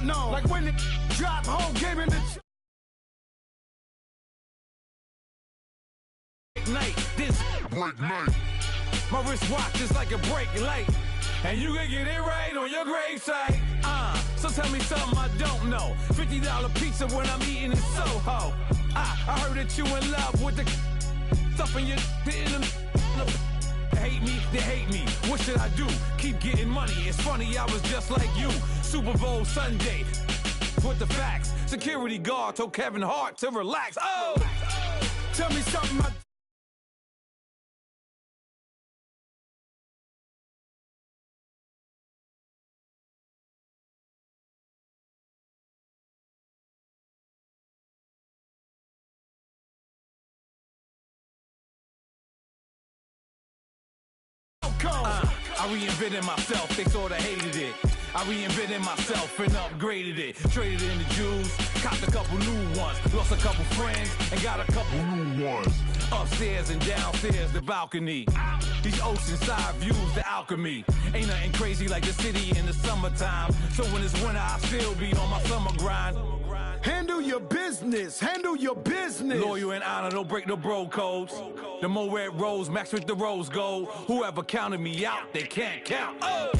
know. Like when it drop whole game in the night. This Break night. my wristwatch is like a break light, and you can get it right on your gravesite. So tell me something I don't know. $50 pizza when I'm eating in Soho. I heard that you in love with the stuff in your hate me, they hate me. What should I do? Keep getting money. It's funny, I was just like you. Super Bowl Sunday with the facts. Security guard told Kevin Hart to relax. Oh, tell me something I I reinvented myself, they sorta hated it. I reinvented myself and upgraded it. Traded in the Jews, copped a couple new ones. Lost a couple friends and got a couple new ones. Upstairs and downstairs, the balcony. These oceanside views, the alchemy. Ain't nothing crazy like the city in the summertime. So when it's winter, I still be on my summer grind. Handle your business, handle your business. Loyal and honor, don't break no bro codes. The more red rose, max with the rose gold. Whoever counted me out, they can't count. Oh!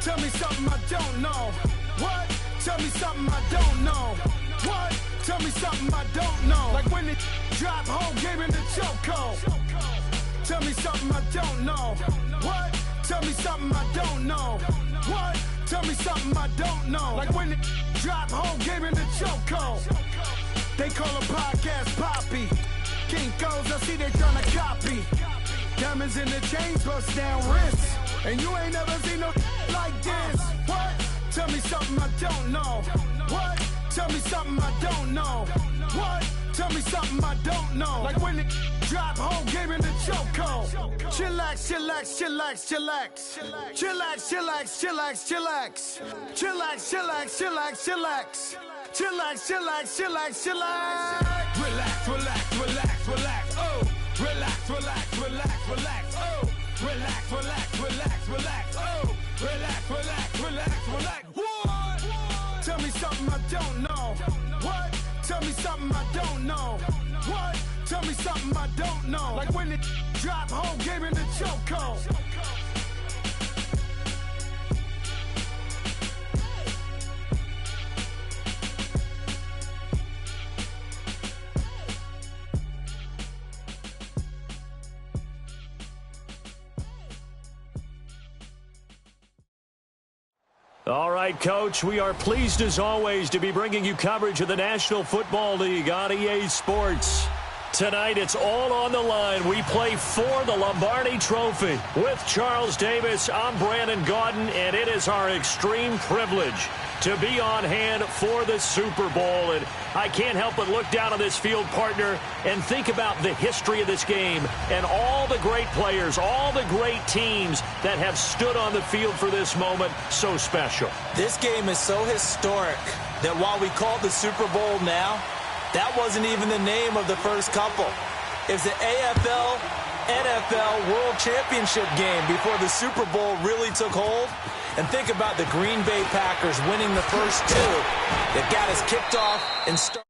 Tell me something I don't know. What? Tell me something I don't know. What? Tell me something I don't know. Like when it drop whole game in the chokehold. Tell me something I don't know. What? Tell me something I don't know. What? Tell me something I don't know. Like when it drop whole game in the chokehold. They call a podcast Poppy. Kinkos, I see they tryna copy. Diamonds in the chains, bust down wrists. And you ain't never seen no like this. What? Tell me something I don't know. What? Tell me something I don't know. What? Tell me something I don't know. Like when it drop whole game in the chokehold. Chillax, chillax, chillax, chillax. Chillax, chillax, chillax, chillax. Chillax, chillax, chillax, chillax. Chillax, chillax, chillax, chillax. Relax, relax, relax, relax. Oh, relax, relax, relax, relax. Oh, relax, relax, relax, relax. Oh, relax, relax, relax, relax. What? Tell me something I don't know. What? Tell me something I don't know. What? Tell me something I don't know. Like when it drop whole game in the chokehold. All right, Coach, we are pleased as always to be bringing you coverage of the National Football League on EA Sports. Tonight, it's all on the line. We play for the Lombardi Trophy. With Charles Davis, I'm Brandon Gaudin, and it is our extreme privilege to be on hand for the Super Bowl. And I can't help but look down on this field, partner, and think about the history of this game and all the great players, all the great teams that have stood on the field for this moment. So special. This game is so historic that while we call it the Super Bowl now, that wasn't even the name of the first couple. It's the AFL, NFL World Championship game before the Super Bowl really took hold. And think about the Green Bay Packers winning the first two that got us kicked off and started.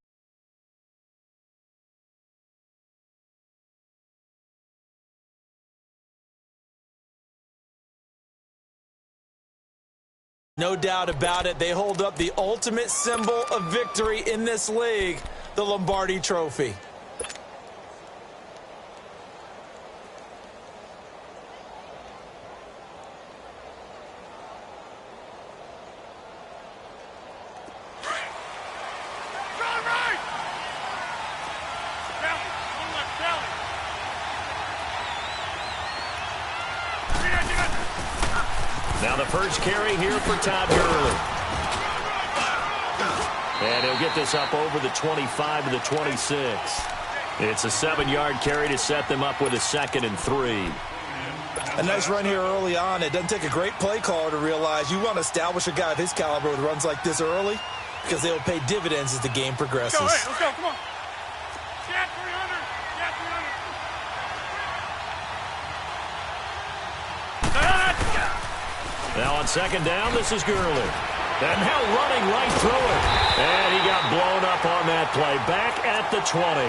No doubt about it, they hold up the ultimate symbol of victory in this league, the Lombardi Trophy. Now the first carry here for Todd Gurley. And he'll get this up over the 25 to the 26. It's a 7-yard carry to set them up with a 2nd and 3. A nice run here early on. It doesn't take a great play caller to realize you want to establish a guy of his caliber with runs like this early because they will pay dividends as the game progresses. Let's go, come on. Get 300. Get 300. Now on 2nd down, this is Gurley. And now running right through it. And he got blown up on that play. Back at the 20.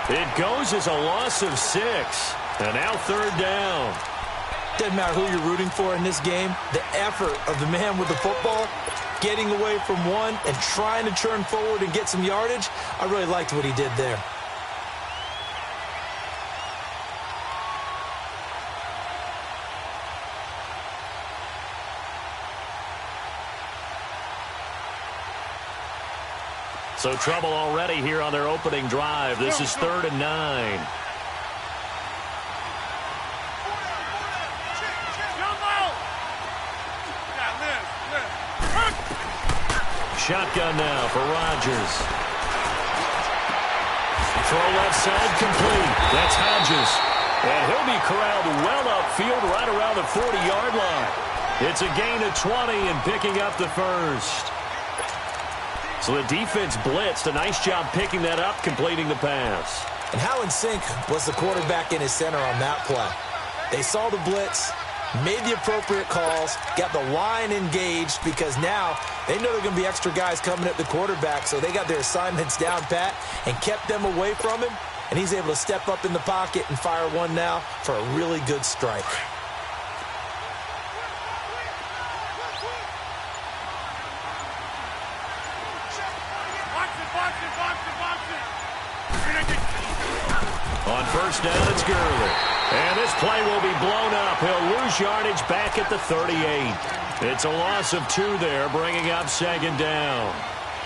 It goes as a loss of 6. And now third down. Doesn't matter who you're rooting for in this game. The effort of the man with the football, getting away from one and trying to turn forward and get some yardage, I really liked what he did there. So trouble already here on their opening drive. This is 3rd and 9. Shotgun now for Rodgers. Throw left side complete. That's Hodges. And he'll be corralled well upfield right around the 40-yard line. It's a gain of 20 and picking up the first. So the defense blitzed. A nice job picking that up, completing the pass. And how in sync was the quarterback in his center on that play? They saw the blitz, made the appropriate calls, got the line engaged because now they know there are going to be extra guys coming at the quarterback, so they got their assignments down pat and kept them away from him, and he's able to step up in the pocket and fire one now for a really good strike. On first down, it's Gurley. And this play will be blown up. He'll lose yardage back at the 38. It's a loss of 2 there, bringing up 2nd down.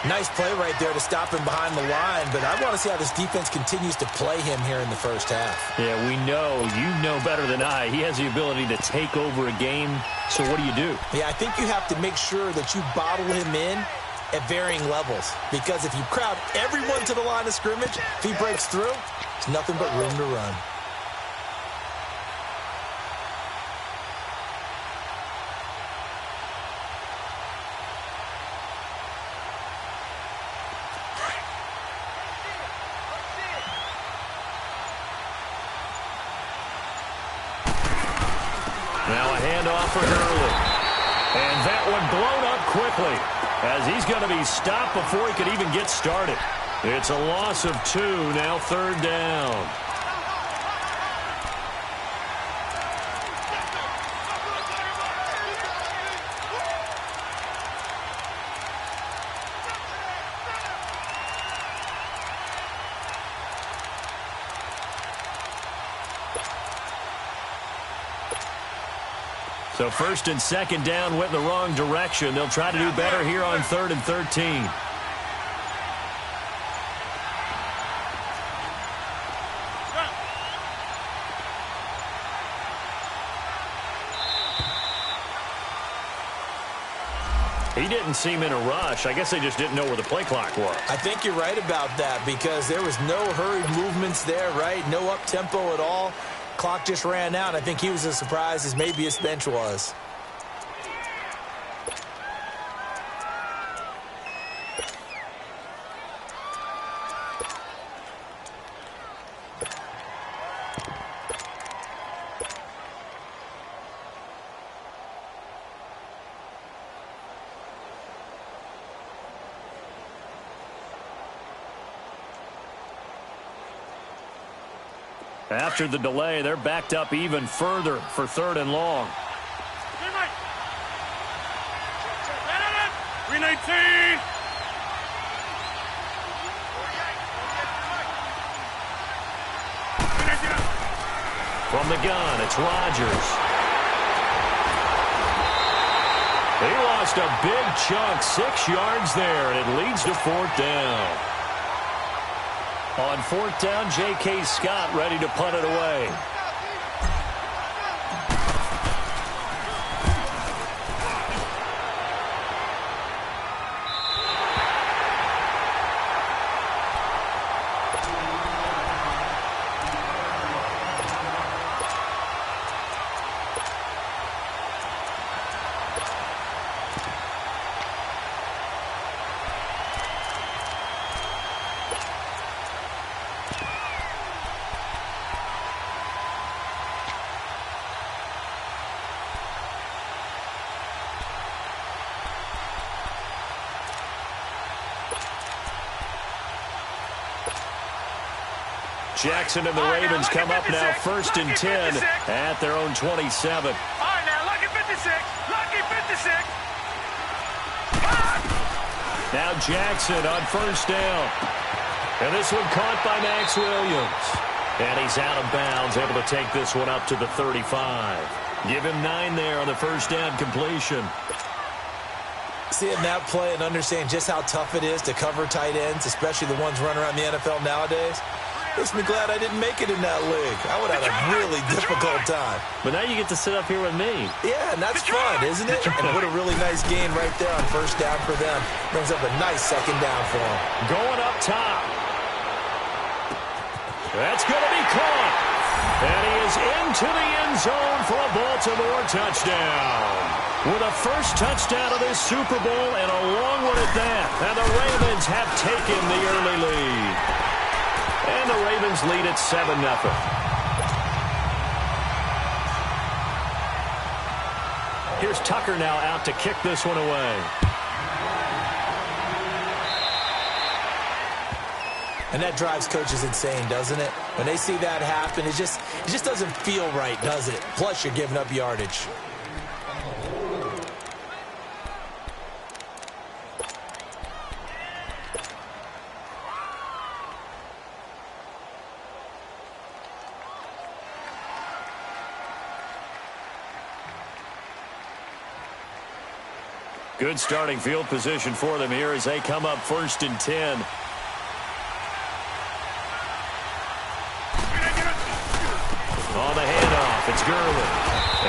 Nice play right there to stop him behind the line, but I want to see how this defense continues to play him here in the first half. Yeah, we know. You know better than I. He has the ability to take over a game, so what do you do? Yeah, I think you have to make sure that you bottle him in at varying levels, because if you crowd everyone to the line of scrimmage, if he breaks through, it's nothing but room to run. Now a handoff for Gurley. And that one blown up quickly as he's going to be stopped before he could even get started. It's a loss of 2, now 3rd down. So 1st and 2nd down went in the wrong direction. They'll try to do better here on 3rd and 13. He didn't seem in a rush. I guess they just didn't know where the play clock was. I think you're right about that because there was no hurried movements there, right? No up-tempo at all. Clock just ran out. I think he was as surprised as maybe his bench was. After the delay, they're backed up even further for 3rd and long. 319. From the gun, it's Rodgers. He lost a big chunk, 6 yards there, and it leads to 4th down. On 4th down, J.K. Scott ready to punt it away. Jackson and the Ravens come up now 1st and 10 at their own 27. All right, now, lucky 56. Lucky 56. Now Jackson on 1st down. And this one caught by Max Williams. And he's out of bounds, able to take this one up to the 35. Give him 9 there on the 1st down completion. Seeing that play and understand just how tough it is to cover tight ends, especially the ones running around the NFL nowadays, makes me glad I didn't make it in that league. I would have had a really difficult time. But now you get to sit up here with me. Yeah, and that's fun, isn't it? And what a really nice gain right there on 1st down for them. Brings up a nice 2nd down for them. Going up top. That's going to be caught. And he is into the end zone for a Baltimore touchdown. With a first touchdown of this Super Bowl and a long one at that. And the Ravens have taken the early lead. And the Ravens lead at 7-0. Here's Tucker now out to kick this one away. And that drives coaches insane, doesn't it? When they see that happen, it just doesn't feel right, does it? Plus, you're giving up yardage. Good starting field position for them here as they come up 1st and 10. On the handoff, it's Gurley.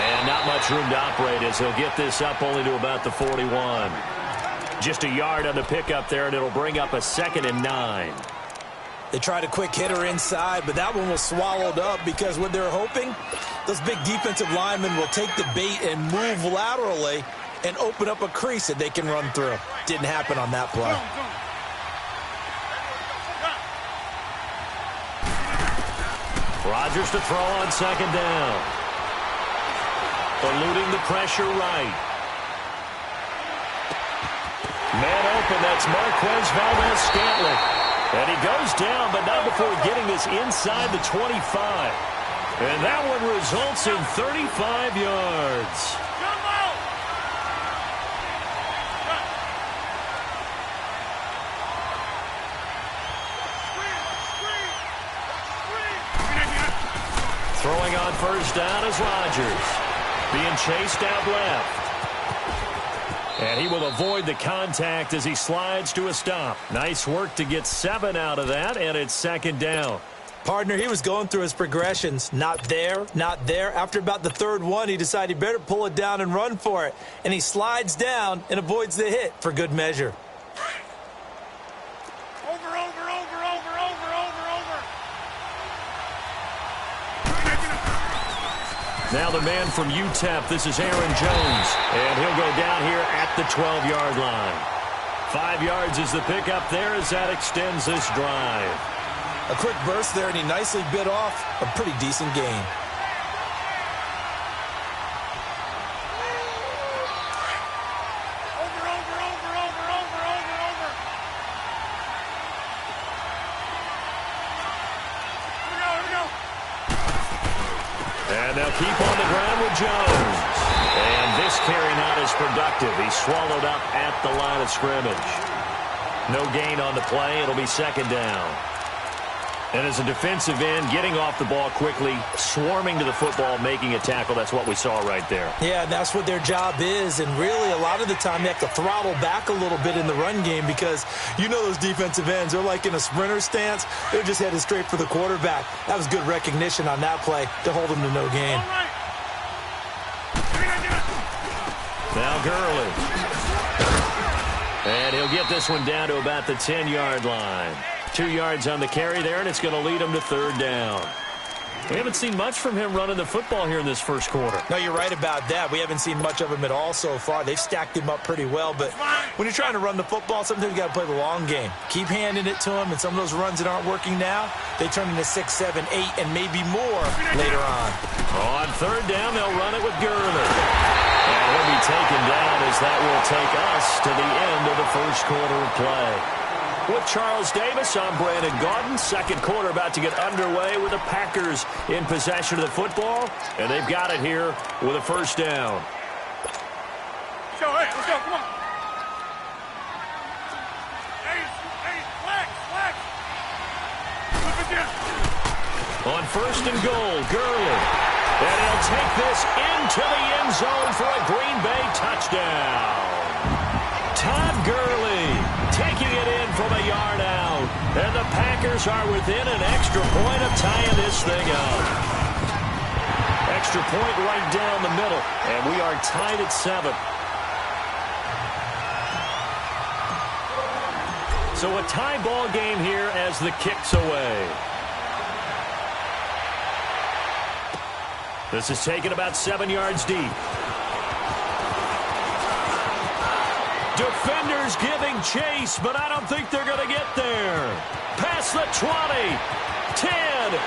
And not much room to operate as he'll get this up only to about the 41. Just a yard on the pickup there, and it'll bring up a 2nd and 9. They tried a quick hitter inside, but that one was swallowed up because what they're hoping, those big defensive linemen will take the bait and move laterally and open up a crease that they can run through. Didn't happen on that play. Rodgers to throw on 2nd down. Eluding the pressure right. Man open, that's Marquez Valdes-Scantling. And he goes down, but not before getting this inside the 25. And that one results in 35 yards. Throwing on 1st down is Rodgers. Being chased out left. And he will avoid the contact as he slides to a stop. Nice work to get 7 out of that, and it's 2nd down. Partner, he was going through his progressions. Not there, not there. After about the 3rd one, he decided he better pull it down and run for it. And he slides down and avoids the hit for good measure. Now the man from UTEP, this is Aaron Jones. And he'll go down here at the 12-yard line. 5 yards is the pickup there as that extends this drive. A quick burst there, and he nicely bit off a pretty decent gain. And they'll keep on the ground with Jones. And this carry not as productive. He's swallowed up at the line of scrimmage. No gain on the play. It'll be 2nd down. And as a defensive end, getting off the ball quickly, swarming to the football, making a tackle. That's what we saw right there. Yeah, and that's what their job is. And really, a lot of the time, they have to throttle back a little bit in the run game because you know those defensive ends, they're like in a sprinter stance. They're just headed straight for the quarterback. That was good recognition on that play to hold them to no gain. Now Gurley. And he'll get this one down to about the 10-yard line. 2 yards on the carry there, and it's going to lead him to 3rd down. We haven't seen much from him running the football here in this first quarter. No, you're right about that. We haven't seen much of him at all so far. They've stacked him up pretty well, but when you're trying to run the football, sometimes you got to play the long game. Keep handing it to him, and some of those runs that aren't working now, they turn into 6, 7, 8, and maybe more later on. On 3rd down, they'll run it with Gurley. And he'll be taken down as that will take us to the end of the first quarter of play. With Charles Davis, I'm Brandon Gaudin. Second quarter about to get underway with the Packers in possession of the football, and they've got it here with a first down. Let's go, hey, let's go, come on. Hey, flex. Flip it down. On first and goal, Gurley. And he'll take this into the end zone for a Green Bay touchdown. Todd Gurley taking it in from a yard out. And the Packers are within an extra point of tying this thing up. Extra point right down the middle. And we are tied at 7. So a tie ball game here as the kick's away. This is taken about 7 yards deep. Defenders giving chase, but I don't think they're going to get there. Past the 20, 10, 5.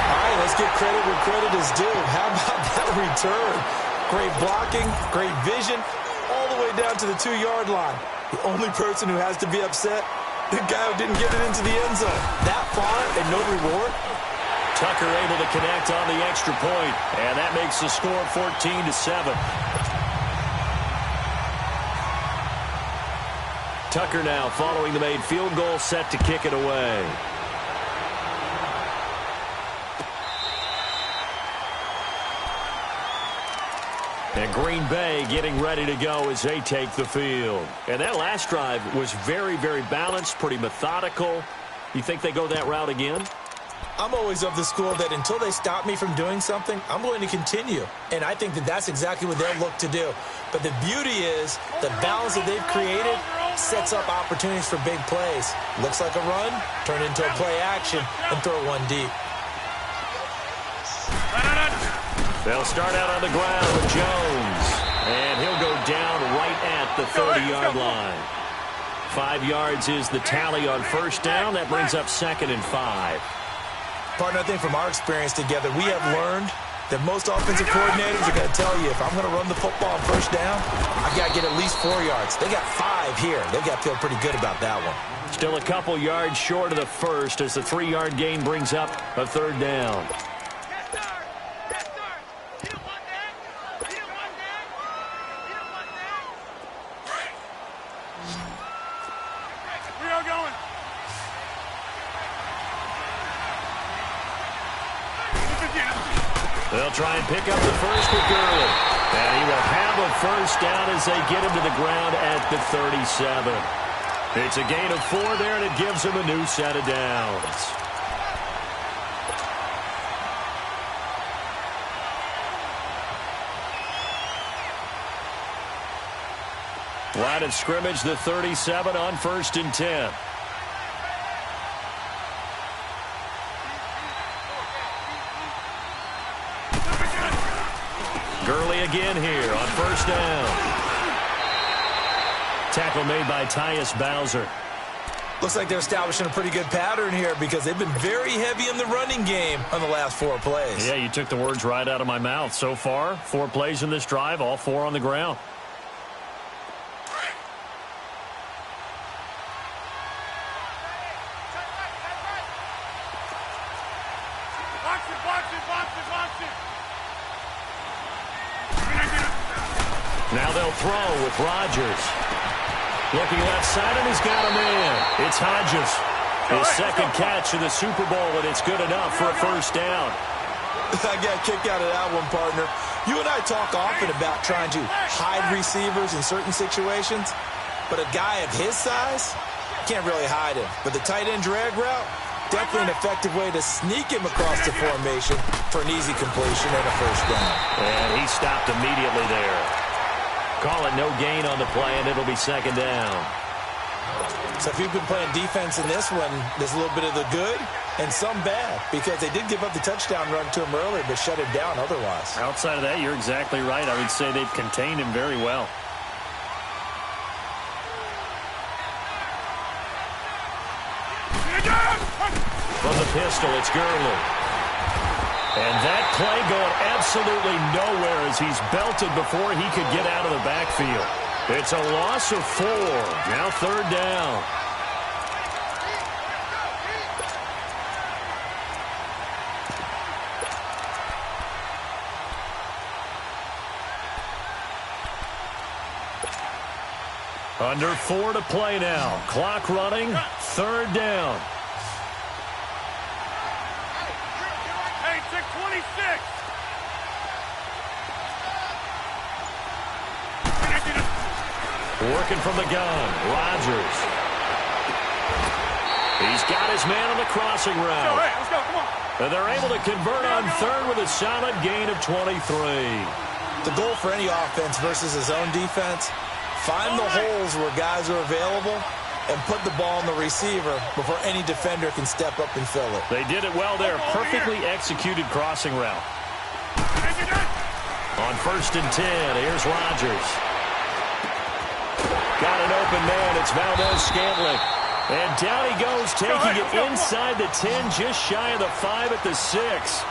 All right, let's give credit where credit is due. How about that return? Great blocking, great vision, all the way down to the 2-yard line. The only person who has to be upset, the guy who didn't get it into the end zone. That far and no reward. Tucker able to connect on the extra point, and that makes the score 14-7. Tucker now following the made field goal, set to kick it away. And Green Bay getting ready to go as they take the field. And that last drive was very, very balanced, pretty methodical. You think they go that route again? I'm always of the school that until they stop me from doing something, I'm going to continue. And I think that that's exactly what they'll look to do. But the beauty is the balance that they've created sets up opportunities for big plays. Looks like a run, turn into a play action, and throw one deep. They'll start out on the ground with Jones. And he'll go down right at the 30-yard line. 5 yards is the tally on first down. That brings up 2nd and 5. Partner, I think from our experience together, we have learned that most offensive coordinators are going to tell you, if I'm going to run the football on first down, I've got to get at least 4 yards. They got 5 here. They've got to feel pretty good about that one. Still a couple yards short of the first as the 3-yard gain brings up a 3rd down. We are going. They'll try and pick up the first with Gurley. And he will have a first down as they get him to the ground at the 37. It's a gain of 4 there, and it gives him a new set of downs. Line of scrimmage, the 37 on 1st and 10. Gurley again here on first down. Tackle made by Tyus Bowser. Looks like they're establishing a pretty good pattern here because they've been very heavy in the running game on the last 4 plays. Yeah, you took the words right out of my mouth. So far, 4 plays in this drive, all 4 on the ground. Now they'll throw with Rodgers. Looking left side, and he's got him in. It's Hodges. His second catch of the Super Bowl, and it's good enough for a first down. I got a kick out of that one, partner. You and I talk often about trying to hide receivers in certain situations, but a guy of his size can't really hide him. But the tight end drag route, definitely an effective way to sneak him across the formation for an easy completion and a first down. And he stopped immediately there. Call it no gain on the play, and it'll be 2nd down. So if you've been playing defense in this one, there's a little bit of the good and some bad, because they did give up the touchdown run to him earlier, but shut him down otherwise. Outside of that, you're exactly right. I would say they've contained him very well. From the pistol, it's Gurley. And that play going absolutely nowhere as he's belted before he could get out of the backfield. It's a loss of 4. Now 3rd down. Under 4 to play now. Clock running. 3rd down. Hey, 626. Working from the gun. Rodgers. He's got his man on the crossing route. Let's go, come on. And they're able to convert on 3rd with a solid gain of 23. The goal for any offense versus his own defense, find the holes where guys are available and put the ball on the receiver before any defender can step up and fill it. They did it well there. Perfectly executed crossing route. On 1st and 10, here's Rodgers. Got an open man. It's Valdez-Scantling. And down he goes, taking it inside the 10, just shy of the 5 at the 6.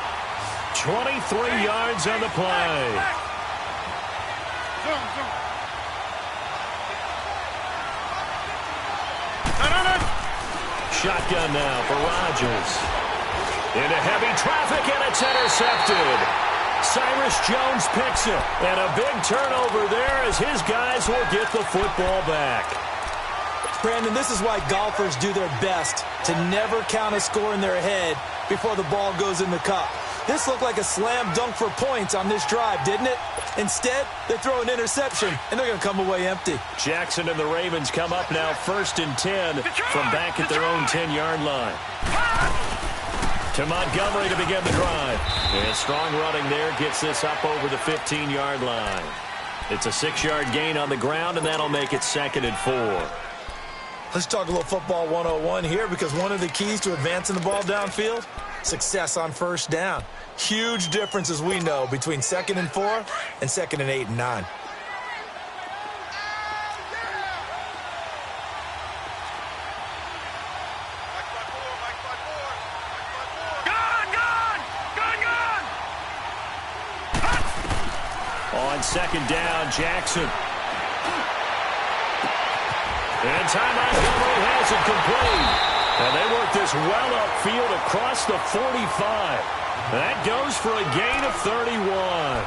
23 yards on the play. Shotgun now for Rodgers. Into heavy traffic, and it's intercepted. Cyrus Jones picks it. And a big turnover there as his guys will get the football back. Brandon, this is why golfers do their best to never count a score in their head before the ball goes in the cup. This looked like a slam dunk for points on this drive, didn't it? Instead, they throw an interception, and they're going to come away empty. Jackson and the Ravens come up now 1st and 10 from back at their own 10-yard line. To Montgomery to begin the drive. And strong running there gets this up over the 15-yard line. It's a 6-yard gain on the ground, and that'll make it 2nd and 4. Let's talk a little football 101 here, because one of the keys to advancing the ball downfield, success on 1st down. Huge difference, as we know, between 2nd and 4 and 2nd and 8 and 9. On 2nd down, Jackson. And Ty Montgomery has it complete. And they work this well upfield across the 45. That goes for a gain of 31.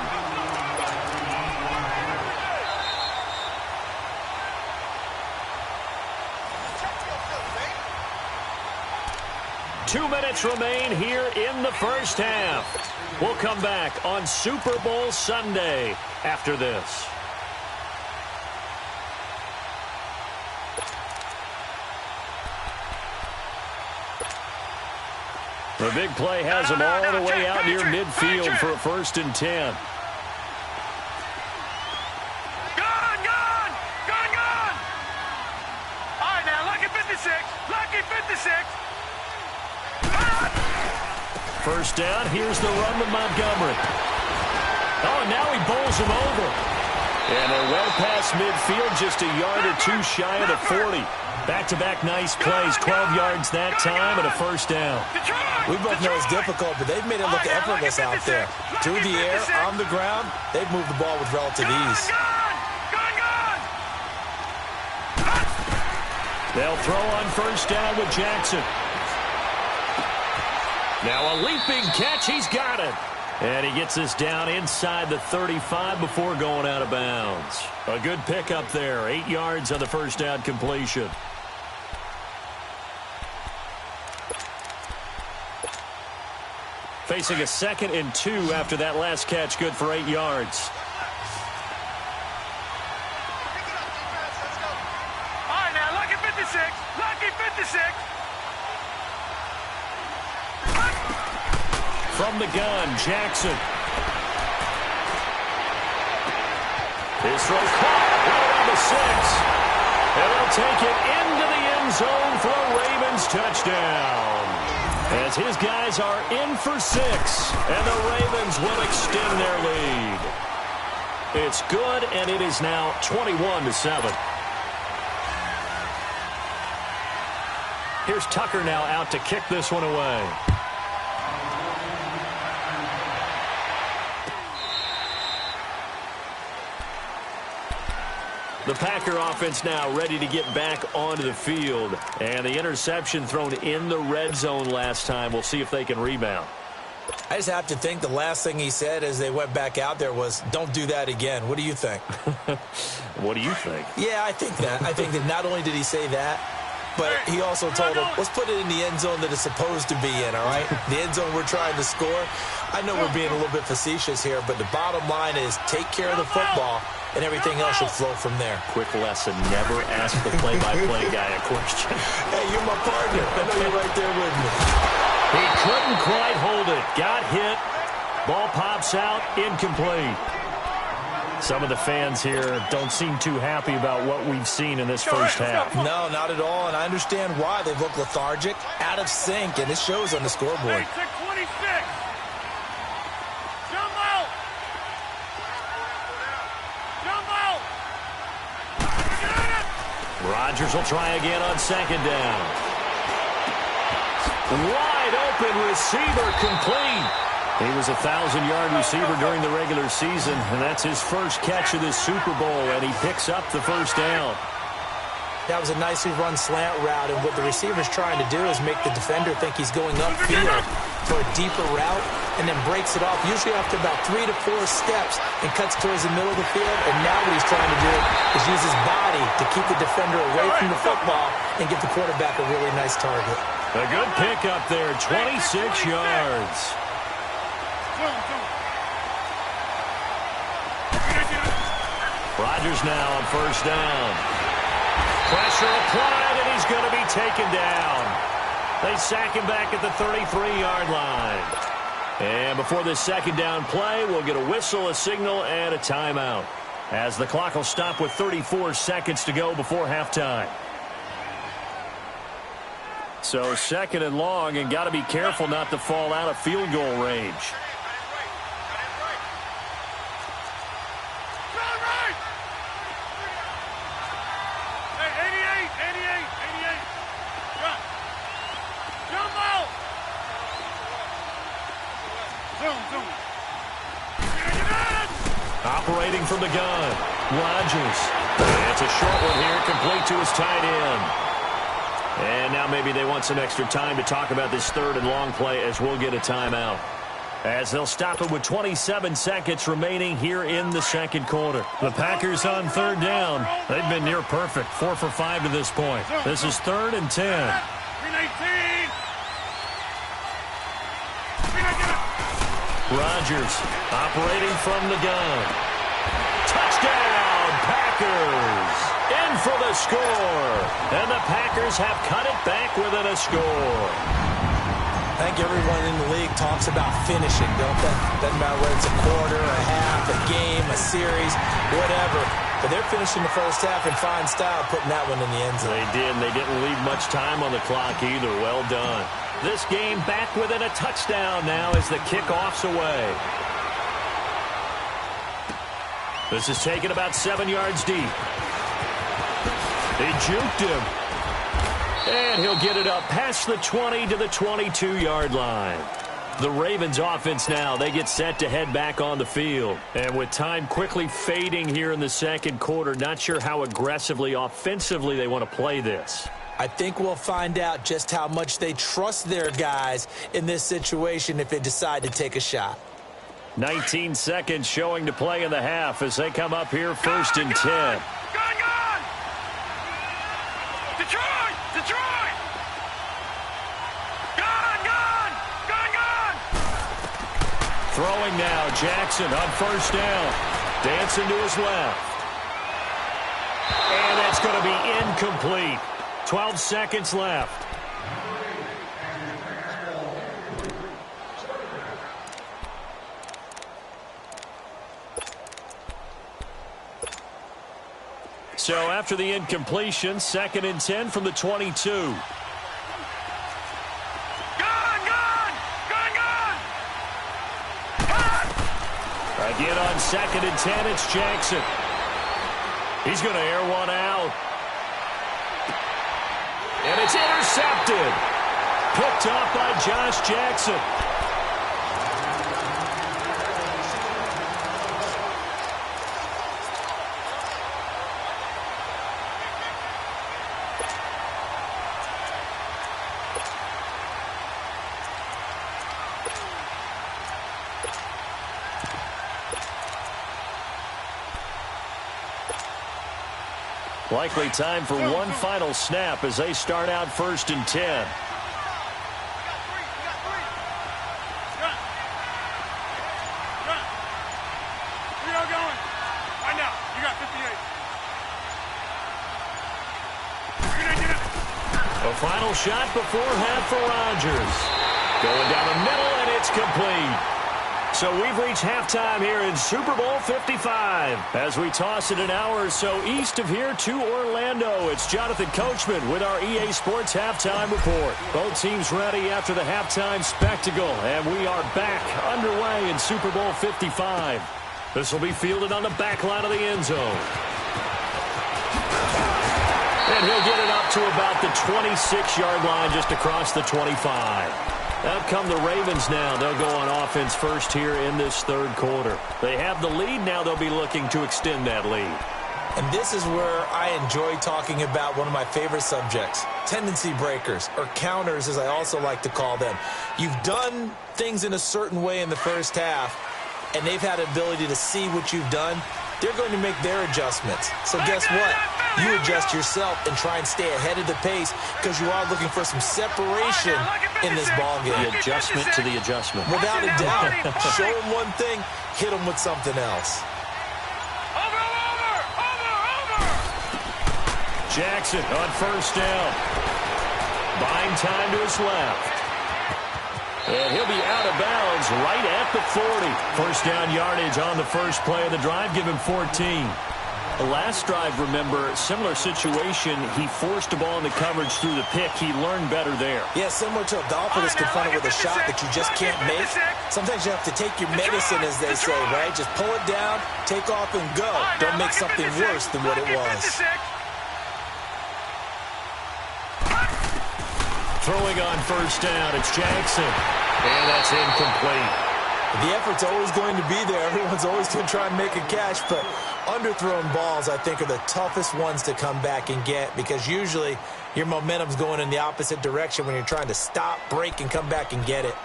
2 minutes remain here in the 1st half. We'll come back on Super Bowl Sunday after this. The big play has them all the way out near midfield for a 1st and 10. Gone! All right, now, lucky 56. 1st down, here's the run with Montgomery. Oh, now he bowls him over. And they're well past midfield, just a yard or 2 shy of the 40. Back-to-back nice plays, 12 yards that time and a 1st down. We both know it's difficult, but they've made it look effortless out there. Through the air, on the ground, they've moved the ball with relative ease. They'll throw on 1st down with Jackson. Now a leaping catch, he's got it. And he gets us down inside the 35 before going out of bounds. A good pickup there, 8 yards on the 1st down completion. Facing a 2nd and 2 after that last catch, good for 8 yards. All right, now, lucky 56. From the gun, Jackson. His throw caught right around the 6. And they'll take it into the end zone for a Ravens touchdown. As his guys are in for 6, and the Ravens will extend their lead. It's good, and it is now 21-7. Here's Tucker now out to kick this one away. The Packer offense now ready to get back onto the field. And the interception thrown in the red zone last time. We'll see if they can rebound. I just have to think the last thing he said as they went back out there was, don't do that again. What do you think? What do you think? Yeah, I think that. I think that not only did he say that, but he also told them, let's put it in the end zone that it's supposed to be in, all right? The end zone we're trying to score. I know we're being a little bit facetious here, but the bottom line is take care of the football, and everything else should flow from there. Quick lesson, never ask the play-by-play guy a question. Hey, you're my partner. I know you're right there with me. He couldn't quite hold it. Got hit. Ball pops out. Incomplete. Some of the fans here don't seem too happy about what we've seen in this first half. No, not at all, and I understand why. They look lethargic, out of sync, and it shows on the scoreboard. 26. Jump out! Jump out! Rodgers will try again on second down. Wide open receiver complete. He was a 1,000-yard receiver during the regular season, and that's his first catch of this Super Bowl, and he picks up the first down. That was a nicely run slant route, and what the receiver's trying to do is make the defender think he's going upfield for a deeper route, and then breaks it off, usually after about 3 to 4 steps, and cuts towards the middle of the field. And now what he's trying to do is use his body to keep the defender away from the football and give the quarterback a really nice target. A good pickup there, 26 yards. Rodgers now on first down. Pressure applied, and he's going to be taken down. They sack him back at the 33-yard line. And before this second down play, we'll get a whistle, a signal, and a timeout, as the clock will stop with 34 seconds to go before halftime. So second and long, and got to be careful not to fall out of field goal range. Operating from the gun, Rodgers. It's a short one here, complete to his tight end. And now maybe they want some extra time to talk about this third and long play, as we'll get a timeout, as they'll stop it with 27 seconds remaining here in the second quarter. The Packers on third down. They've been near perfect, 4 for 5 to this point. This is 3rd and 10. Rodgers operating from the gun. Touchdown, Packers! In for the score. And the Packers have cut it back within a score. I think everyone in the league talks about finishing, don't they? Doesn't matter whether it's a quarter, a half, a game, a series, whatever. But they're finishing the first half in fine style, putting that one in the end zone. They did, and they didn't leave much time on the clock either. Well done. This game back within a touchdown now as the kickoff's away. This is taken about 7 yards deep. They juked him. And he'll get it up past the 20 to the 22-yard line. The Ravens offense now, they get set to head back on the field. And with time quickly fading here in the second quarter, not sure how aggressively, offensively they want to play this. I think we'll find out just how much they trust their guys in this situation if they decide to take a shot. 19 seconds showing to play in the half as they come up here 1st and 10. Gone! Detroit! Detroit! Gone! Throwing now, Jackson on first down. Dancing to his left. And that's going to be incomplete. 12 seconds left. So after the incompletion, 2nd and 10 from the 22. Gone! Again on 2nd and 10, it's Jackson. He's going to air one out. And it's intercepted. Picked off by Josh Jackson. Likely time for one final snap as they start out 1st and 10. A final shot before half for Rodgers. Going down the middle, and it's complete. So we've reached halftime here in Super Bowl 55. As we toss it an hour or so east of here to Orlando, it's Jonathan Coachman with our EA Sports Halftime Report. Both teams ready after the halftime spectacle, and we are back underway in Super Bowl 55. This will be fielded on the back line of the end zone. And he'll get it up to about the 26-yard line just across the 25. Out come the Ravens now. They'll go on offense first here in this third quarter. They have the lead. Now they'll be looking to extend that lead. And this is where I enjoy talking about one of my favorite subjects, tendency breakers, or counters as I also like to call them. You've done things in a certain way in the first half, and they've had the ability to see what you've done. They're going to make their adjustments. So guess what? You adjust yourself and try and stay ahead of the pace because you are looking for some separation in this ballgame. The adjustment to the adjustment. Without a doubt. Show them one thing, hit them with something else. Jackson on first down. Buying time to his left. And he'll be out of bounds right at the 40. First down yardage on the first play of the drive. Give him 14. The last drive, remember, similar situation. He forced the ball in the coverage through the pick. He learned better there. Yeah, similar to a golfer that's confronted with a shot that you just can't make. Sometimes you have to take your medicine, as they say, right? Just pull it down, take off, and go. Don't make something worse than what it was. Throwing on first down, it's Jackson. And that's incomplete. The effort's always going to be there. Everyone's always going to try and make a catch, but underthrown balls, I think, are the toughest ones to come back and get because usually your momentum's going in the opposite direction when you're trying to stop, break, and come back and get it.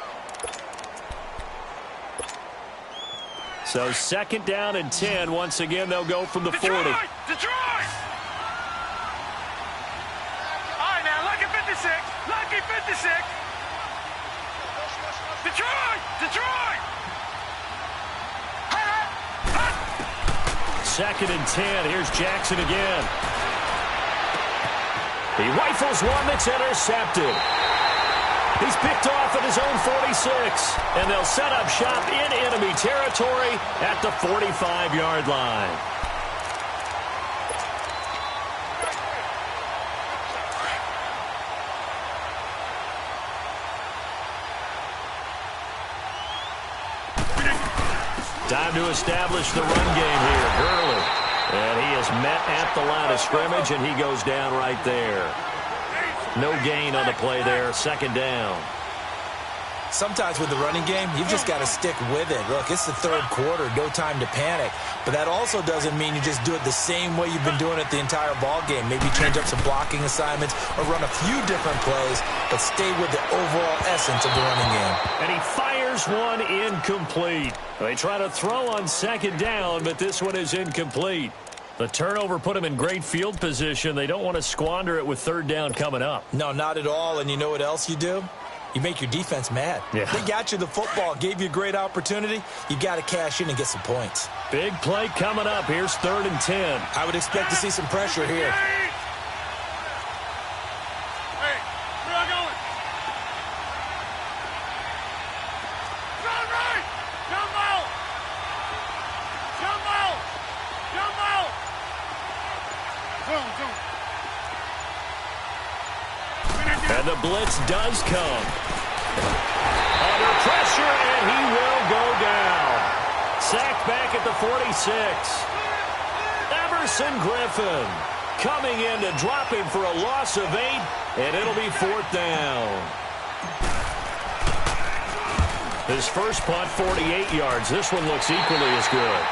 So 2nd down and 10. Once again, they'll go from the 40. Detroit! All right, now, lucky 56. Lucky 56. Detroit! 2nd and 10. Here's Jackson again. He rifles one that's intercepted. He's picked off at his own 46. And they'll set up shop in enemy territory at the 45-yard line. Time to establish the run game here. Gurley. And he is met at the line of scrimmage, and he goes down right there. No gain on the play there. 2nd down. Sometimes with the running game, you've just got to stick with it. Look, it's the third quarter. No time to panic. But that also doesn't mean you just do it the same way you've been doing it the entire ball game. Maybe change up some blocking assignments or run a few different plays, but stay with the overall essence of the running game. And he fires one incomplete. They try to throw on 2nd down, but this one is incomplete. The turnover put him in great field position. They don't want to squander it with 3rd down coming up. No, not at all. And you know what else you do? You make your defense mad. Yeah. They got you the football, gave you a great opportunity. You got to cash in and get some points. Big play coming up. Here's 3rd and 10. I would expect to see some pressure here. Hey, where am I going? Run right! Jump out! Jump out! Jump out! Zoom. And the blitz does come. Under pressure, and he will go down. Sacked back at the 46. Everson Griffin coming in to drop him for a loss of 8, and it'll be 4th down. His first punt, 48 yards. This one looks equally as good.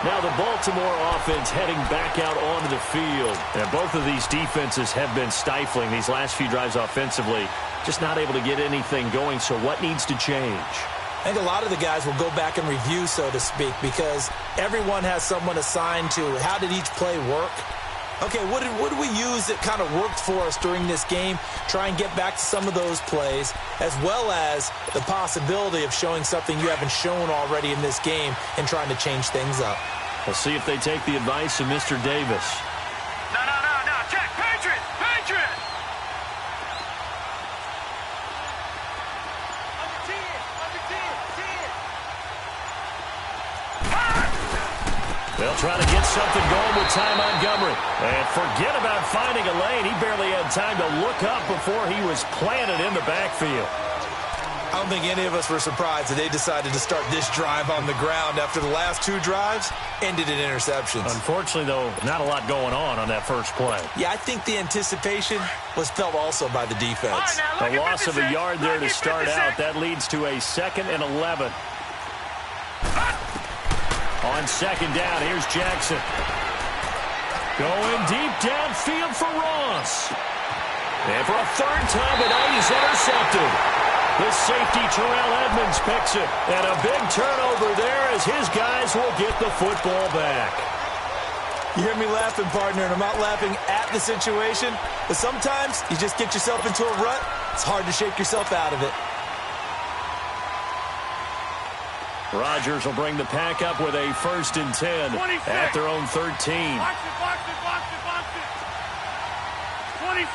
Now the Baltimore offense heading back out onto the field. And both of these defenses have been stifling these last few drives offensively. Just not able to get anything going, so what needs to change? I think a lot of the guys will go back and review, so to speak, because everyone has someone assigned to how did each play work. Okay, what did we use that kind of worked for us during this game? Try and get back to some of those plays, as well as the possibility of showing something you haven't shown already in this game and trying to change things up. We'll see if they take the advice of Mr. Davis. No. Check. Patriot. They'll try to get something going with Ty Montgomery. And forget about finding a lane. He barely had time to look up before he was planted in the backfield. I don't think any of us were surprised that they decided to start this drive on the ground after the last two drives ended in interceptions. Unfortunately, though, not a lot going on that first play. Yeah, I think the anticipation was felt also by the defense. A loss of a yard there to start out. That leads to a 2nd and 11. On 2nd down, here's Jackson. Going deep downfield for Ross. And for a 3rd time tonight, he's intercepted. The safety, Terrell Edmonds, picks it. And a big turnover there as his guys will get the football back. You hear me laughing, partner, and I'm not laughing at the situation, but sometimes you just get yourself into a rut. It's hard to shake yourself out of it. Rodgers will bring the pack up with a 1st and 10 at their own 13. Box it. 26.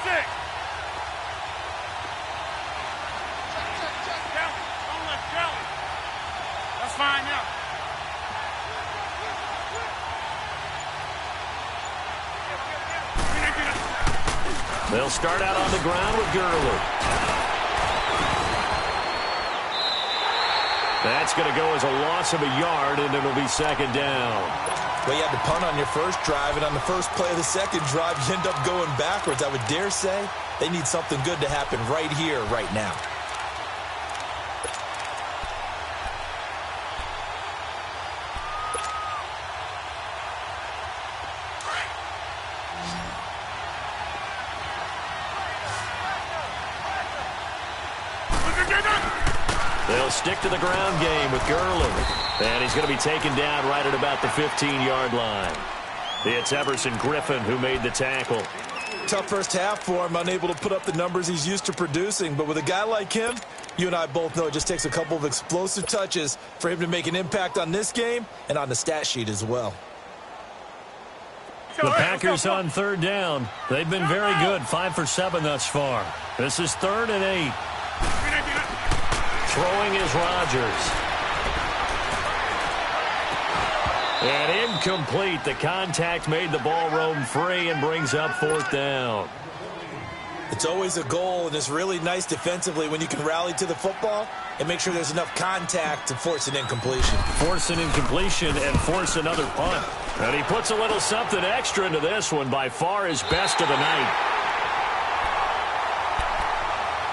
That's fine now. They'll start out on the ground with Gurley. That's going to go as a loss of a yard, and it'll be 2nd down. Well, you had to punt on your first drive, and on the first play of the second drive, you end up going backwards. I would dare say they need something good to happen right here, right now. They'll stick to the ground game with Gurley. And he's going to be taken down right at about the 15-yard line. It's Everson Griffin who made the tackle. Tough first half for him, unable to put up the numbers he's used to producing. But with a guy like him, you and I both know it just takes a couple of explosive touches for him to make an impact on this game and on the stat sheet as well. The Packers on 3rd down. They've been very good, 5 for 7 thus far. This is 3rd and 8. Throwing is Rodgers. And incomplete. The contact made the ball roam free and brings up 4th down. It's always a goal, and it's really nice defensively when you can rally to the football and make sure there's enough contact to force an incompletion. Force an incompletion and force another punt. And he puts a little something extra into this one, by far his best of the night.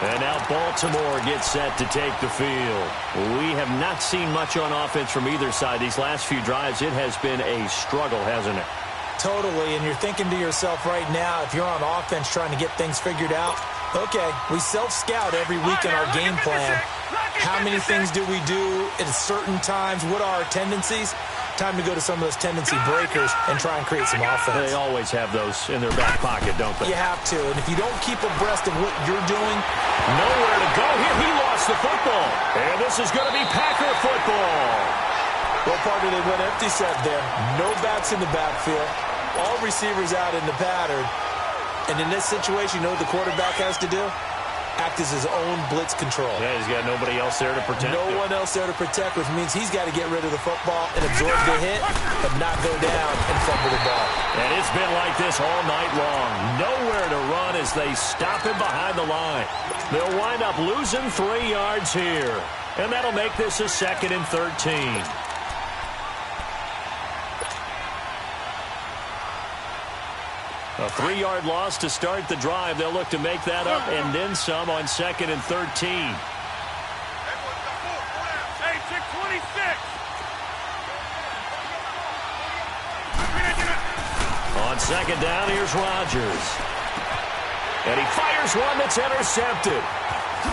And now Baltimore gets set to take the field. We have not seen much on offense from either side. These last few drives, it has been a struggle, hasn't it? Totally, and you're thinking to yourself right now, if you're on offense trying to get things figured out, okay, we self-scout every week in our game plan. How many things do we do at certain times? What are our tendencies? Time to go to some of those tendency breakers and try and create some offense. They always have those in their back pocket, don't they? You have to, and if you don't keep abreast of what you're doing, nowhere to go here. He lost the football. And this is going to be Packer football. Well, partner, they went empty set there. No backs in the backfield. All receivers out in the pattern. And in this situation, you know what the quarterback has to do? Act as his own blitz control. Yeah, he's got nobody else there to protect him. No one else there to protect, which means he's got to get rid of the football and absorb the hit, but not go down and fumble the ball. And it's been like this all night long. Nowhere to run as they stop him behind the line. They'll wind up losing 3 yards here. And that'll make this a 2nd and 13. A 3-yard loss to start the drive. They'll look to make that up and then some on 2nd and 13. Hey, 626. On 2nd down, here's Rodgers. And he fires one that's intercepted.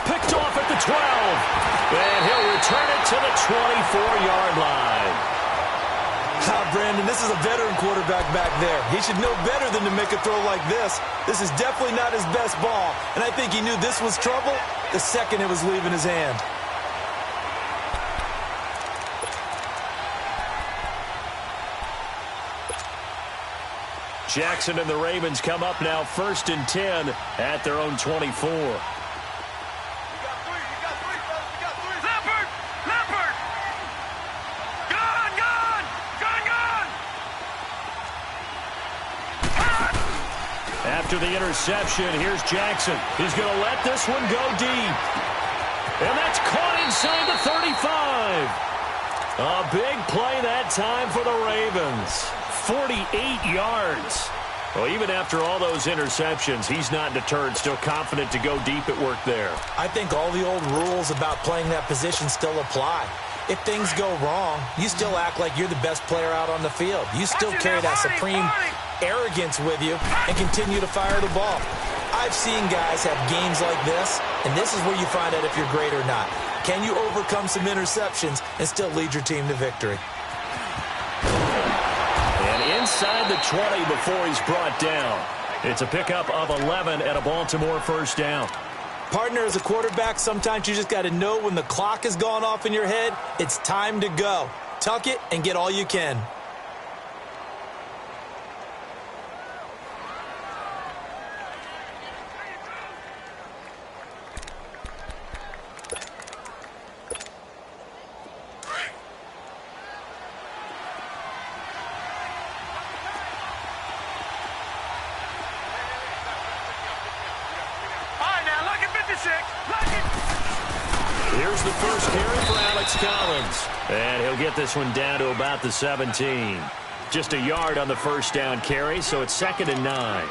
Picked off at the 12. And he'll return it to the 24-yard line. Brandon, this is a veteran quarterback back there. He should know better than to make a throw like this. This is definitely not his best ball, and I think he knew this was trouble the second it was leaving his hand. Jackson and the Ravens come up now 1st and 10 at their own 24. After the interception, here's Jackson. He's going to let this one go deep. And that's caught inside the 35. A big play that time for the Ravens. 48 yards. Well, even after all those interceptions, he's not deterred, still confident to go deep at work there. I think all the old rules about playing that position still apply. If things go wrong, you still act like you're the best player out on the field. You still carry that supreme arrogance with you and continue to fire the ball. I've seen guys have games like this, and this is where you find out if you're great or not. Can you overcome some interceptions and still lead your team to victory? And inside the 20 before he's brought down. It's a pickup of 11 at a Baltimore first down. Partner, as a quarterback, sometimes you just got to know when the clock has gone off in your head, it's time to go. Tuck it and get all you can. Here's the first carry for Alex Collins. And he'll get this one down to about the 17. Just a yard on the first down carry, so it's 2nd and 9.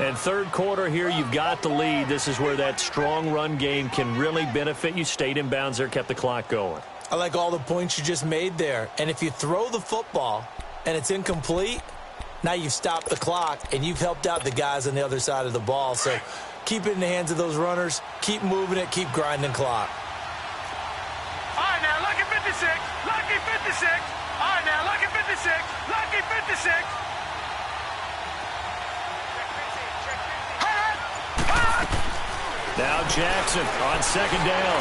And third quarter here, you've got the lead. This is where that strong run game can really benefit you. Stayed in bounds there, kept the clock going. I like all the points you just made there. And if you throw the football and it's incomplete, now you've stopped the clock and you've helped out the guys on the other side of the ball. So keep it in the hands of those runners. Keep moving it. Keep grinding clock. All right, now, lucky 56. Lucky 56. All right, now, lucky 56. Lucky 56. Now Jackson on 2nd down.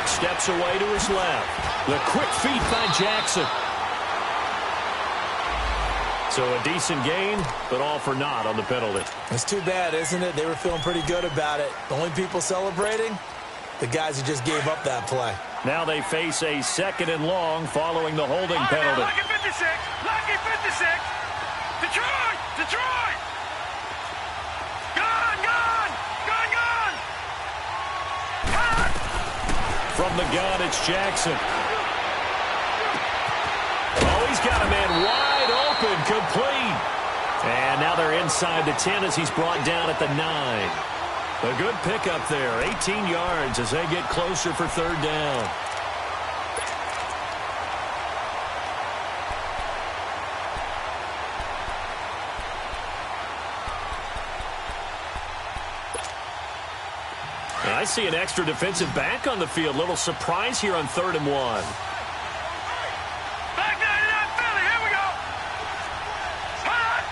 Steps away to his left. The quick feet by Jackson. So a decent gain, but all for naught on the penalty. It's too bad, isn't it? They were feeling pretty good about it. The only people celebrating, the guys who just gave up that play. Now they face a 2nd and long following the holding penalty. Lucky 56. Lucky 56. Detroit! Detroit! Gone! Gone! Gone! Gone! Cut! From the gun, it's Jackson. Oh, he's got a man wide open, complete. And now they're inside the 10 as he's brought down at the 9. A good pickup there, 18 yards as they get closer for 3rd down. I see an extra defensive back on the field. Little surprise here on 3rd and 1. Back 99 Philly, here we go. Cut!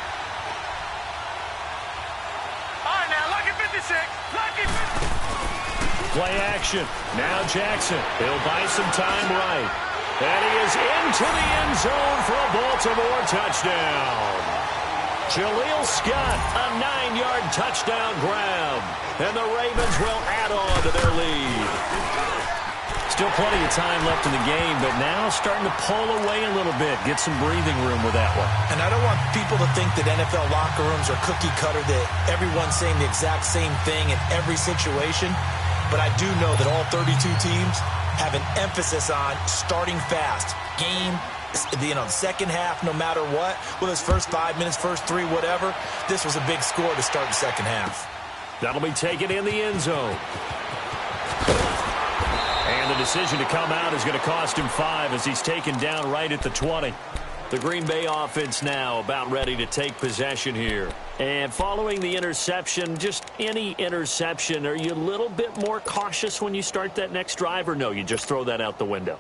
All right, now, lucky 56. Lucky 50. Play action. Now Jackson. He'll buy some time right. And he is into the end zone for a Baltimore touchdown. Jaleel Scott, a 9-yard touchdown grab. And the Ravens will add on to their lead. Still plenty of time left in the game, but now starting to pull away a little bit. Get some breathing room with that one. And I don't want people to think that NFL locker rooms are cookie cutter, that everyone's saying the exact same thing in every situation. But I do know that all 32 teams have an emphasis on starting fast. Game, second half, no matter what. Well, his first 5 minutes, first 3, whatever. This was a big score to start the second half. That'll be taken in the end zone. And the decision to come out is going to cost him 5 as he's taken down right at the 20. The Green Bay offense now about ready to take possession here. And following the interception, just any interception, are you a little bit more cautious when you start that next drive, or no, you just throw that out the window?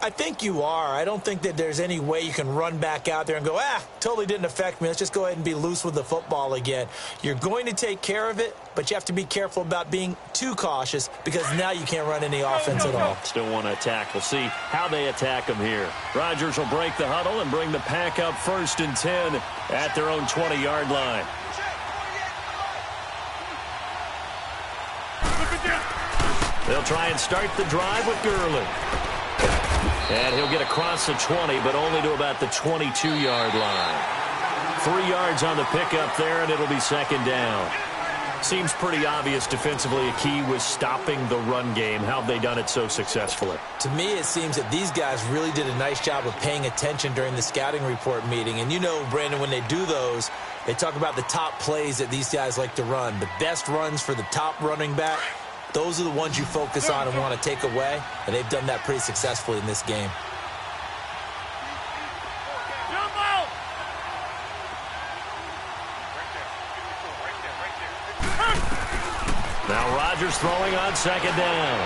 I think you are. I don't think that there's any way you can run back out there and go, totally didn't affect me. Let's just go ahead and be loose with the football again. You're going to take care of it, but you have to be careful about being too cautious because now you can't run any offense at all. Still want to attack. We'll see how they attack them here. Rodgers will break the huddle and bring the pack up 1st and 10 at their own 20-yard line. They'll try and start the drive with Gurley. And he'll get across the 20, but only to about the 22-yard line. 3 yards on the pickup there, and it'll be 2nd down. Seems pretty obvious defensively a key was stopping the run game. How have they done it so successfully? To me, it seems that these guys really did a nice job of paying attention during the scouting report meeting. And you know, Brandon, when they do those, they talk about the top plays that these guys like to run. The best runs for the top running back. Those are the ones you focus on and want to take away, and they've done that pretty successfully in this game. Now Rodgers throwing on 2nd down.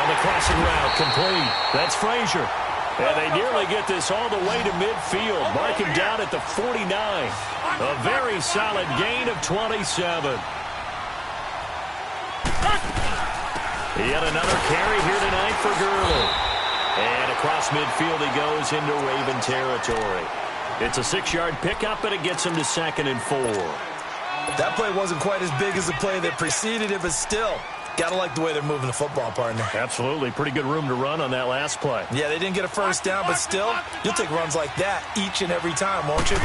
On the crossing route, complete. That's Frazier. And they nearly get this all the way to midfield. Mark him down at the 49. A very solid gain of 27. Yet another carry here tonight for Gurley. And across midfield he goes into Raven territory. It's a 6-yard pickup, and it gets him to 2nd and 4. That play wasn't quite as big as the play that preceded it, but still, got to like the way they're moving the football, partner. Absolutely. Pretty good room to run on that last play. Yeah, they didn't get a 1st down, but still, you'll take runs like that each and every time, won't you?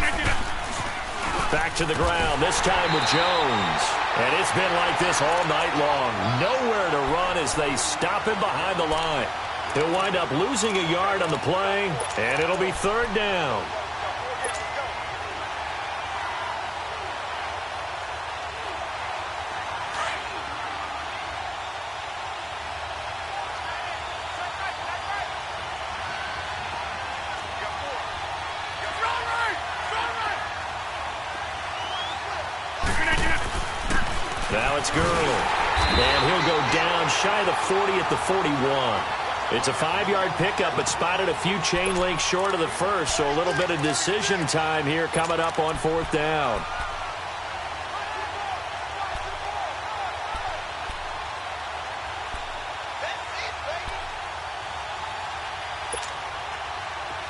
Back to the ground, this time with Jones. And it's been like this all night long. Nowhere to run as they stop him behind the line. He'll wind up losing a yard on the play, and it'll be 3rd down. Now it's Gurley. And he'll go down shy of the 40 at the 41. It's a 5-yard pickup, but spotted a few chain links short of the first, so a little bit of decision time here coming up on 4th down.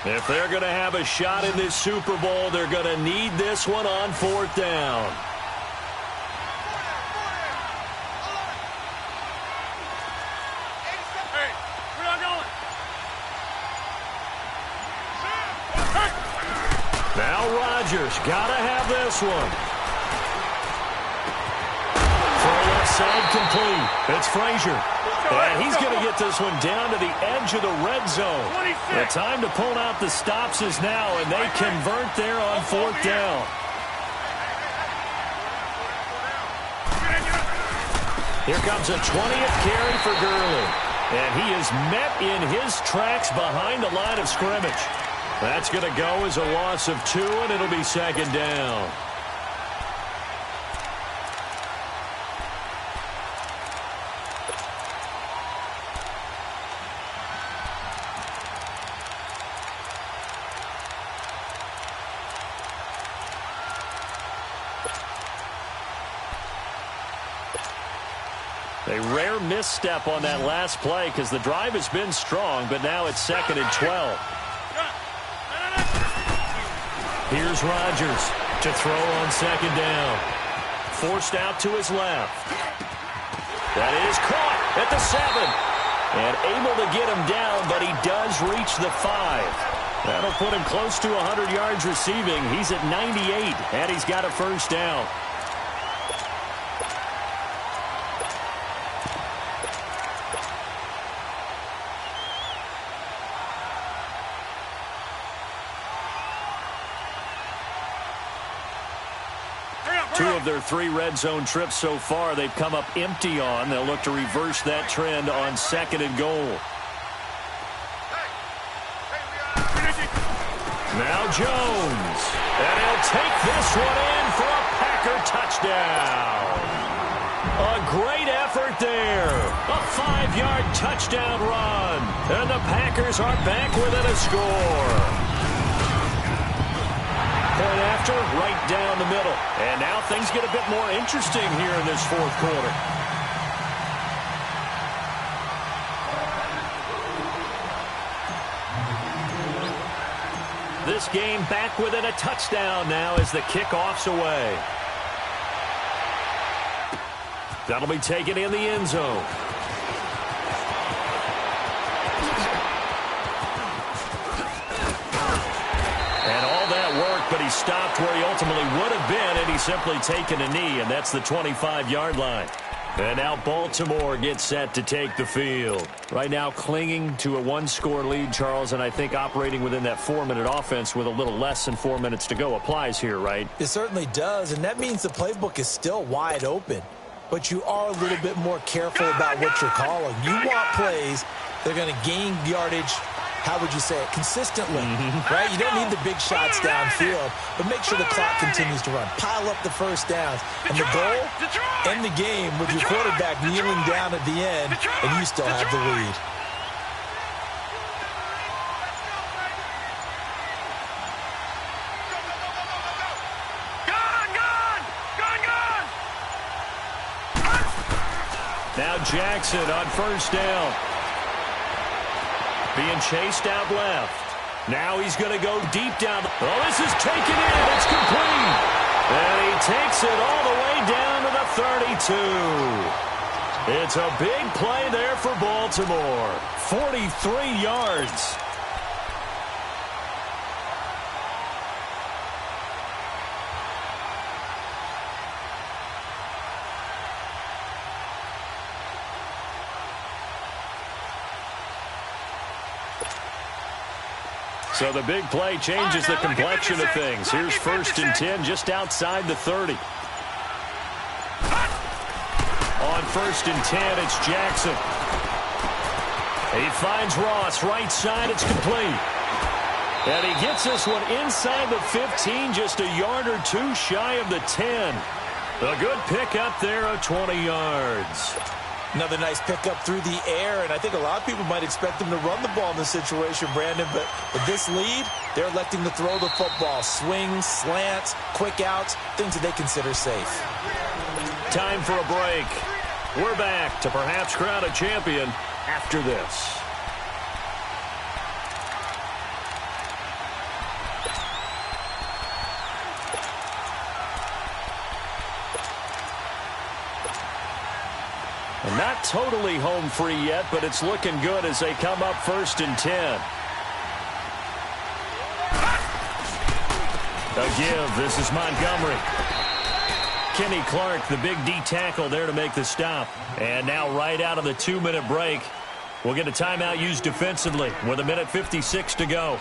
If they're going to have a shot in this Super Bowl, they're going to need this one on 4th down. Now Rodgers, gotta have this one. Throw left side complete. It's Frazier. And he's going to get this one down to the edge of the red zone. The time to pull out the stops is now, and they convert there on 4th down. Here comes a 20th carry for Gurley. And he is met in his tracks behind the line of scrimmage. That's going to go as a loss of 2, and it'll be 2nd down. A rare misstep on that last play because the drive has been strong, but now it's 2nd and 12. Here's Rodgers to throw on 2nd down. Forced out to his left. That is caught at the 7. And able to get him down, but he does reach the 5. That'll put him close to 100 yards receiving. He's at 98, and he's got a 1st down. Two of their 3 red zone trips so far, they've come up empty on. They'll look to reverse that trend on 2nd and goal. Now Jones. And he'll take this one in for a Packer touchdown. A great effort there. A 5-yard touchdown run. And the Packers are back within a score. Point after, right down the middle. And now things get a bit more interesting here in this fourth quarter. This game back within a touchdown now as the kickoff's away. That'll be taken in the end zone. And all that work, but he stopped where he ultimately would have been, and he's simply taken a knee, and that's the 25-yard line. And now Baltimore gets set to take the field. Right now clinging to a one-score lead, Charles, and I think operating within that 4-minute offense with a little less than 4 minutes to go applies here, right? It certainly does, and that means the playbook is still wide open. But you are a little bit more careful about what you're calling. You want plays that are going to gain yardage, how would you say it, consistently, right? You don't need the big shots downfield, but make sure the clock continues to run. Pile up the first downs. And the goal, end the game with your quarterback kneeling down at the end, and you still have the lead. Now Jackson on first down. Being chased out left. Now he's going to go deep down. Oh, this is taken in. It's complete. And he takes it all the way down to the 32. It's a big play there for Baltimore. 43 yards. So the big play changes the complexion of things. Here's 1st and 10 just outside the 30. On 1st and 10, it's Jackson. He finds Ross right side. It's complete. And he gets this one inside the 15, just a yard or two shy of the 10. A good pickup there of 20 yards. Another nice pickup through the air, and I think a lot of people might expect them to run the ball in this situation, Brandon, but with this lead, they're electing to throw the football. Swings, slants, quick outs, things that they consider safe. Time for a break. We're back to perhaps crown a champion after this. Not totally home free yet, but it's looking good as they come up 1st and 10. A give. This is Montgomery. Kenny Clark, the big D tackle there to make the stop. And now right out of the 2-minute break, we'll get a timeout used defensively with 1:56 to go.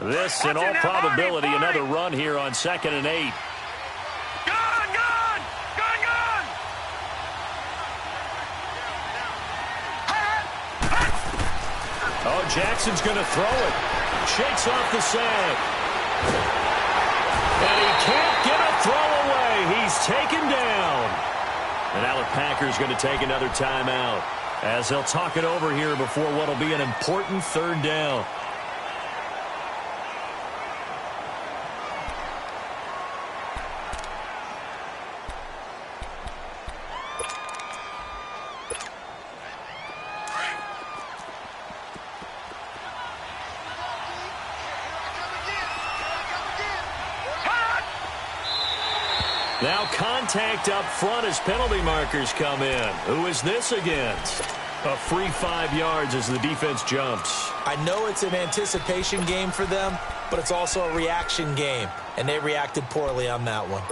This, in all probability, another run here on 2nd and 8. Oh, Jackson's going to throw it. Shakes off the sag. And he can't get a throw away. He's taken down. And now the Packers going to take another timeout as they'll talk it over here before what will be an important 3rd down. Now contact up front as penalty markers come in. Who is this against? A free 5 yards as the defense jumps. I know it's an anticipation game for them, but it's also a reaction game, and they reacted poorly on that one.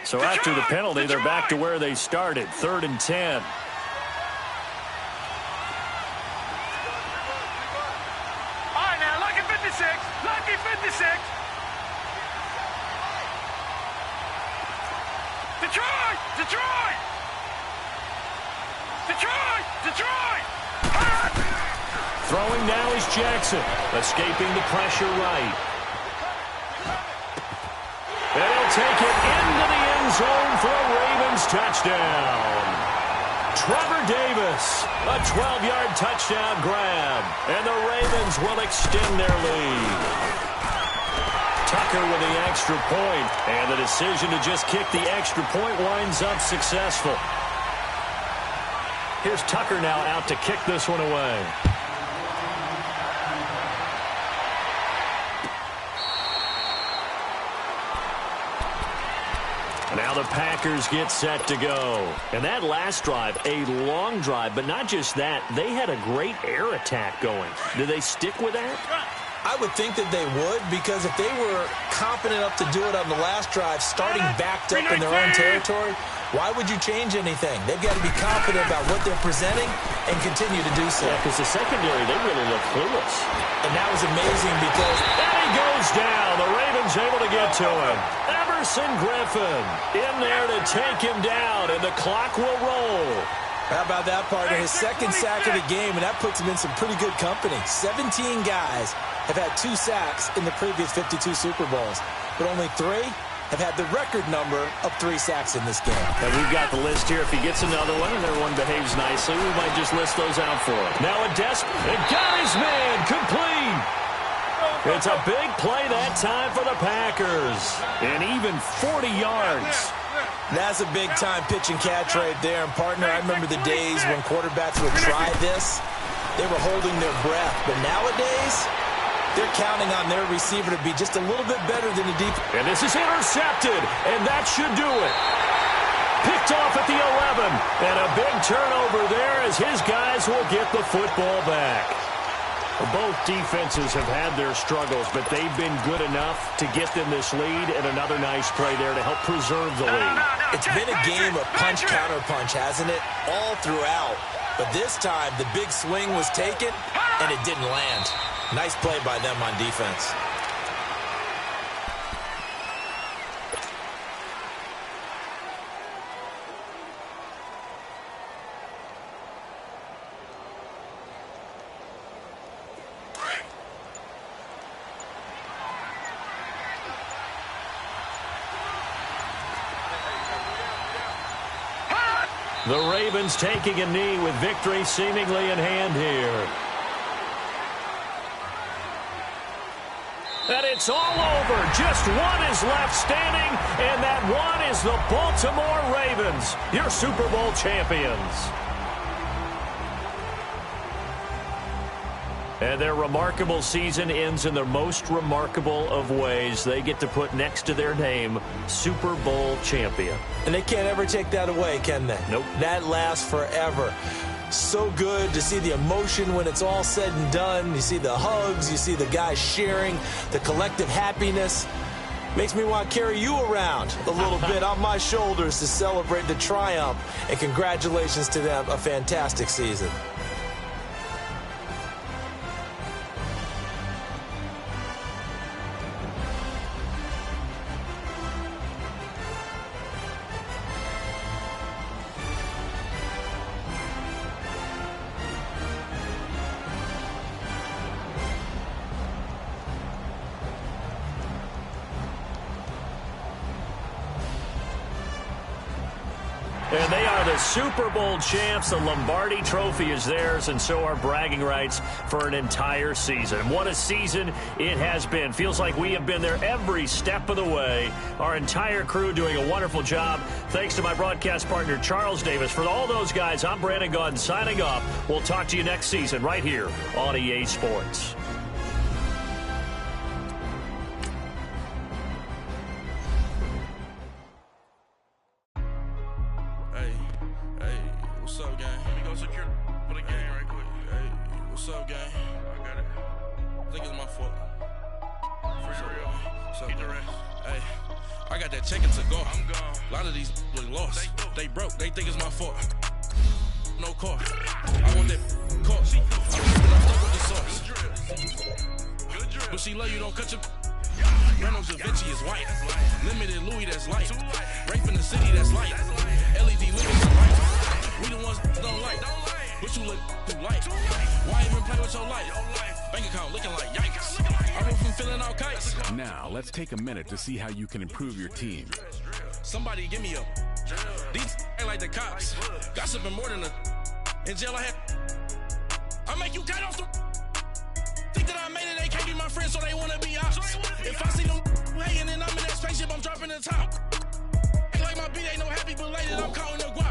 So after the penalty, they're back to where they started, 3rd and 10. Detroit! Detroit! Detroit! Detroit! Throwing now is Jackson, escaping the pressure right. And he'll take it into the end zone for a Ravens touchdown. Trevor Davis, a 12-yard touchdown grab, and the Ravens will extend their lead. Tucker with the extra point, and the decision to just kick the extra point winds up successful. Here's Tucker now out to kick this one away. Now the Packers get set to go. And that last drive, a long drive, but not just that. They had a great air attack going. Do they stick with that? I would think that they would, because if they were confident enough to do it on the last drive, starting backed up in their own territory, why would you change anything? They've got to be confident about what they're presenting and continue to do so. Yeah, because the secondary, they really look clueless. And that was amazing because... And he goes down. The Ravens able to get to him. Emerson Griffin in there to take him down, and the clock will roll. How about that, partner? His second sack of the game, and that puts him in some pretty good company. 17 guys have had 2 sacks in the previous 52 Super Bowls, but only 3 have had the record number of 3 sacks in this game. And we've got the list here. If he gets another one and everyone behaves nicely, we might just list those out for him. Now a and got his man complete. It's a big play that time for the Packers. And even 40 yards. That's a big-time pitch and catch right there. And, partner, I remember the days when quarterbacks would try this. They were holding their breath. But nowadays, they're counting on their receiver to be just a little bit better than the deep. And this is intercepted, and that should do it. Picked off at the 11. And a big turnover there as his guys will get the football back. Both defenses have had their struggles, but they've been good enough to get them this lead, and another nice play there to help preserve the lead. It's been a game of punch-counter-punch, hasn't it? All throughout. But this time, the big swing was taken, and it didn't land. Nice play by them on defense. The Ravens taking a knee with victory seemingly in hand here. And it's all over. Just one is left standing, and that one is the Baltimore Ravens, your Super Bowl champions. And their remarkable season ends in the most remarkable of ways. They get to put next to their name, Super Bowl champion. And they can't ever take that away, can they? Nope. That lasts forever. So good to see the emotion when it's all said and done. You see the hugs, you see the guys sharing, the collective happiness. Makes me want to carry you around a little bit on my shoulders to celebrate the triumph. And congratulations to them, a fantastic season. And they are the Super Bowl champs. The Lombardi Trophy is theirs, and so are bragging rights for an entire season. What a season it has been. Feels like we have been there every step of the way. Our entire crew doing a wonderful job. Thanks to my broadcast partner, Charles Davis. For all those guys, I'm Brandon Gaudin signing off. We'll talk to you next season right here on EA Sports. What's up, gang? Let me go secure for the game right quick. Hey, what's up, gang? I got it. I think it's my fault. For real. What's up, the rest. Hey, I got that chicken to go. I'm gone. A lot of these look lost. They broke. They think it's my fault. No car. I want that car. I stuck with the sauce. Good drip. But she love you, don't cut your Renault Da Vinci is white. Limited Louis, that's light. Rape in the city, that's light. LED living is light. We the ones that don't like. But you look too light. Why even play with your life? Bank account looking like yikes. I went from filling out kites. Now, let's take a minute to see how you can improve your team. Somebody give me a. These ain't like the cops. Gossiping more than a. In jail I had. I make you cut off the. Think that I made it, they can't be my friends, so they wanna be ops. If I see them hating and I'm in that spaceship, I'm dropping the top. Ain't like my beat, ain't no happy belated, I'm counting the guap.